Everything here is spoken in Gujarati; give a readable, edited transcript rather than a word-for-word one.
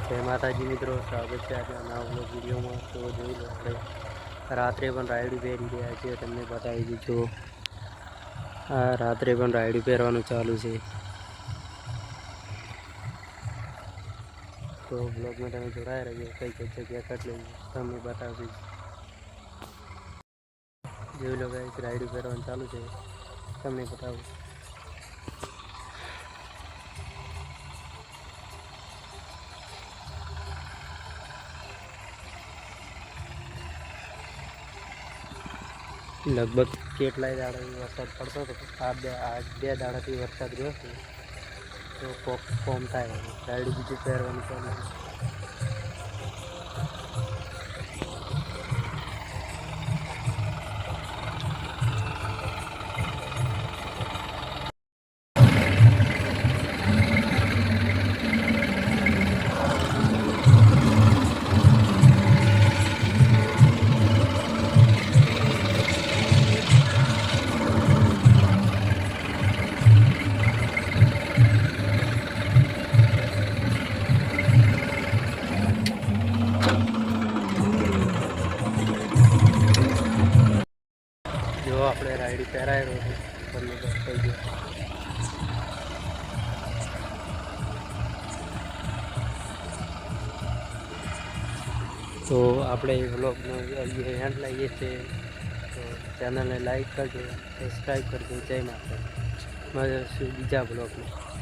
જય માતાજી મિત્રો, સ્વાગત છે આજના નવા બ્લોગ વિડીયોમાં. તો જોઈ લો, આપણે રાત્રે પણ રાયડું પહેરી રહ્યા છીએ. તમને બતાવી દીધું, આ રાત્રે પણ રાયડું પહેરવાનું ચાલુ છે. તો બ્લોગમાં તમે જોડાયા રહીએ, કઈ કઈ જગ્યા કેટલી તમને બતાવી જોઈ લો. ગાઈસ, રાયડું પહેરવાનું ચાલુ છે, તમને બતાવું. લગભગ કેટલાય દાડાથી વરસાદ પડતો હતો. આ બે દાડાથી વરસાદ રહ્યો છે, તો કોમ થાય. રાયડું બીજું પહેરવાનું ચાલુ છે. જો આપણે રાયડું પહેરાયેલો છે, તમને બતાવી દો. તો આપણે વ્લોગનો એન્ડ લઈએ છીએ. તો ચેનલને લાઈક કરજો, સબસ્ક્રાઈબ કરજો. જય માતા. મળીશું બીજા બ્લોગમાં.